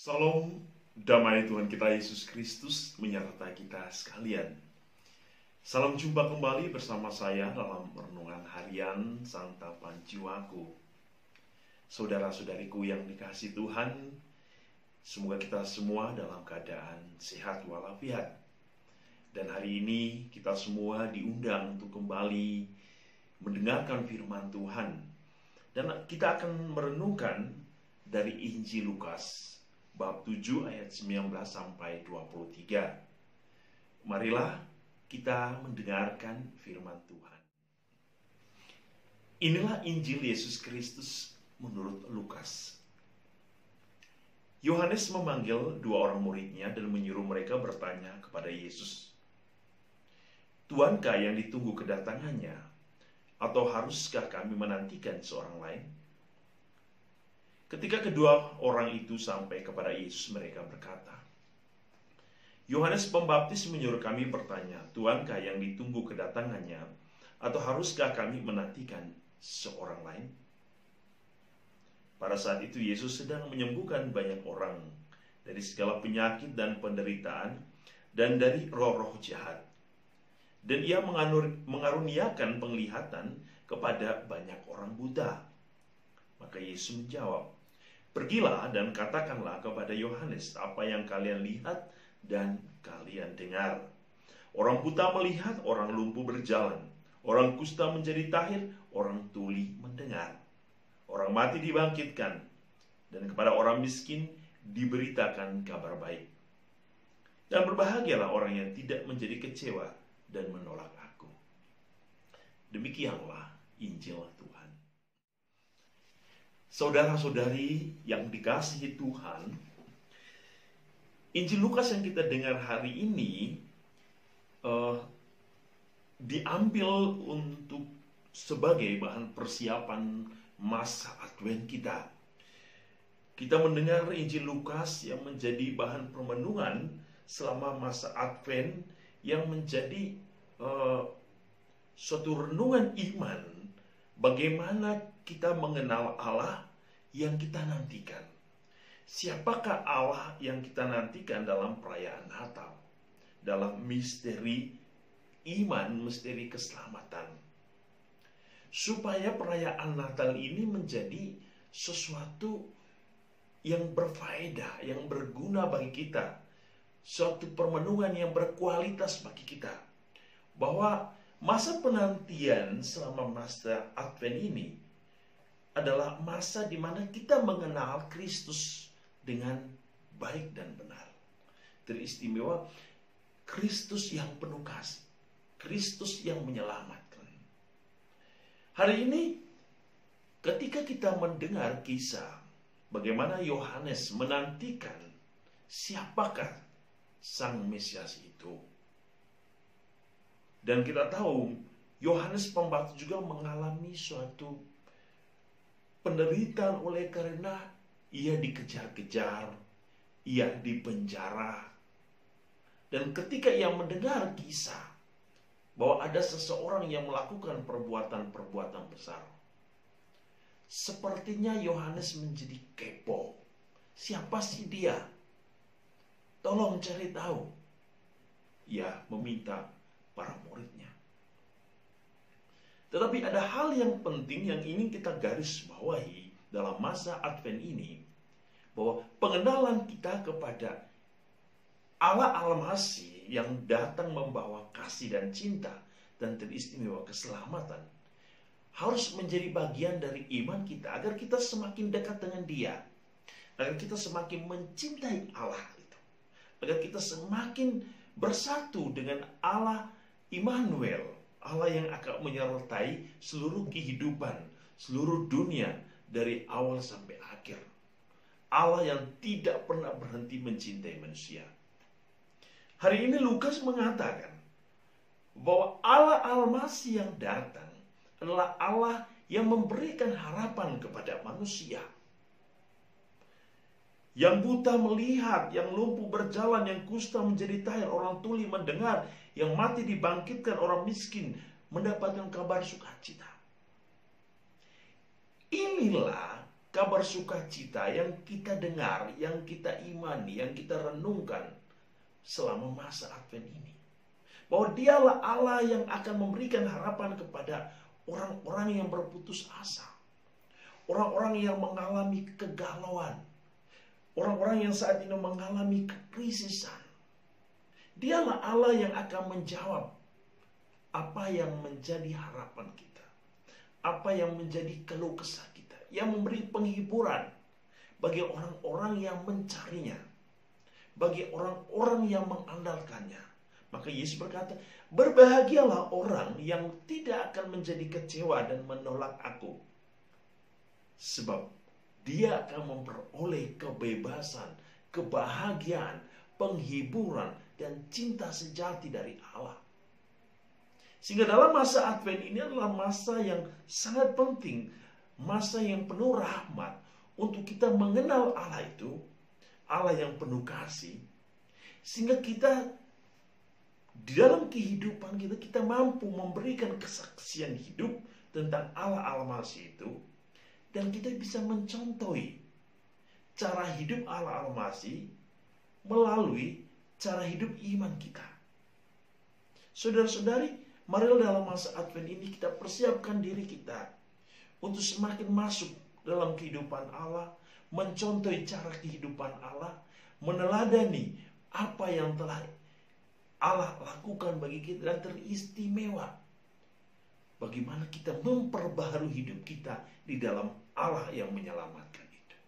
Salam damai Tuhan kita Yesus Kristus menyertai kita sekalian. Salam jumpa kembali bersama saya dalam renungan harian Santapan Jiwaku. Saudara-saudariku yang dikasihi Tuhan, semoga kita semua dalam keadaan sehat walafiat. Dan hari ini kita semua diundang untuk kembali mendengarkan firman Tuhan. Dan kita akan merenungkan dari Injil Lukas bab 7 ayat 19 sampai 23. Marilah kita mendengarkan firman Tuhan. Inilah Injil Yesus Kristus menurut Lukas. Yohanes memanggil dua orang muridnya dan menyuruh mereka bertanya kepada Yesus, "Tuankah yang ditunggu kedatangannya, atau haruskah kami menantikan seorang lain?" Ketika kedua orang itu sampai kepada Yesus, mereka berkata, "Yohanes Pembaptis menyuruh kami bertanya, Tuankah yang ditunggu kedatangannya, atau haruskah kami menantikan seorang lain?" Pada saat itu Yesus sedang menyembuhkan banyak orang dari segala penyakit dan penderitaan dan dari roh-roh jahat. Dan ia mengaruniakan penglihatan kepada banyak orang buta. Maka Yesus menjawab, "Pergilah dan katakanlah kepada Yohanes apa yang kalian lihat dan kalian dengar. Orang buta melihat, orang lumpuh berjalan, orang kusta menjadi tahir, orang tuli mendengar. Orang mati dibangkitkan, dan kepada orang miskin diberitakan kabar baik. Dan berbahagialah orang yang tidak menjadi kecewa dan menolak aku." Demikianlah Injil Tuhan. Saudara-saudari yang dikasihi Tuhan, Injil Lukas yang kita dengar hari ini diambil untuk sebagai bahan persiapan masa Advent kita. Kita mendengar Injil Lukas yang menjadi bahan permenungan selama masa Advent, yang menjadi suatu renungan iman bagaimana kita mengenal Allah yang kita nantikan. Siapakah Allah yang kita nantikan dalam perayaan Natal, dalam misteri iman, misteri keselamatan, supaya perayaan Natal ini menjadi sesuatu yang berfaedah, yang berguna bagi kita, suatu permenungan yang berkualitas bagi kita, bahwa masa penantian selama masa Advent ini adalah masa di mana kita mengenal Kristus dengan baik dan benar. Teristimewa Kristus yang penuh kasih, Kristus yang menyelamatkan. Hari ini ketika kita mendengar kisah bagaimana Yohanes menantikan siapakah Sang Mesias itu, dan kita tahu Yohanes Pembaptis juga mengalami suatu penderitaan oleh karena ia dikejar-kejar, ia dipenjara. Dan ketika ia mendengar kisah bahwa ada seseorang yang melakukan perbuatan-perbuatan besar, sepertinya Yohanes menjadi kepo. Siapa sih dia? Tolong cari tahu. Ia meminta para muridnya. Tetapi ada hal yang penting yang ingin kita garis bawahi dalam masa Advent ini, bahwa pengenalan kita kepada Allah Al-Masih yang datang membawa kasih dan cinta dan teristimewa keselamatan harus menjadi bagian dari iman kita, agar kita semakin dekat dengan Dia, agar kita semakin mencintai Allah itu, agar kita semakin bersatu dengan Allah Immanuel, Allah yang akan menyertai seluruh kehidupan, seluruh dunia dari awal sampai akhir. Allah yang tidak pernah berhenti mencintai manusia. Hari ini Lukas mengatakan bahwa Allah Al-Masih yang datang adalah Allah yang memberikan harapan kepada manusia. Yang buta melihat, yang lumpuh berjalan, yang kusta menjadi tahir, orang tuli mendengar, yang mati dibangkitkan, orang miskin mendapatkan kabar sukacita. Inilah kabar sukacita yang kita dengar, yang kita imani, yang kita renungkan selama masa Advent ini. Bahwa dialah Allah yang akan memberikan harapan kepada orang-orang yang berputus asa. Orang-orang yang mengalami kegalauan. Orang-orang yang saat ini mengalami kekrisisan. Dialah Allah yang akan menjawab apa yang menjadi harapan kita. Apa yang menjadi keluh kesah kita. Yang memberi penghiburan bagi orang-orang yang mencarinya. Bagi orang-orang yang mengandalkannya. Maka Yesus berkata, berbahagialah orang yang tidak akan menjadi kecewa dan menolak aku. Sebab dia akan memperoleh kebebasan, kebahagiaan, penghiburan, dan cinta sejati dari Allah. Sehingga dalam masa Advent ini adalah masa yang sangat penting. Masa yang penuh rahmat untuk kita mengenal Allah itu. Allah yang penuh kasih. Sehingga kita di dalam kehidupan kita mampu memberikan kesaksian hidup tentang Allah Al-Masih itu. Dan kita bisa mencontohi cara hidup Allah Al-Masih melalui cara hidup iman kita. Saudara-saudari, marilah dalam masa Advent ini kita persiapkan diri kita untuk semakin masuk dalam kehidupan Allah, mencontohi cara kehidupan Allah, meneladani apa yang telah Allah lakukan bagi kita dan teristimewa. Bagaimana kita memperbaharui hidup kita di dalam Allah yang menyelamatkan itu.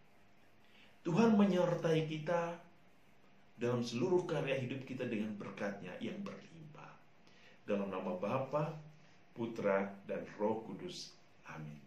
Tuhan menyertai kita dalam seluruh karya hidup kita dengan berkat-Nya yang berlimpah. Dalam nama Bapa, Putra, dan Roh Kudus. Amin.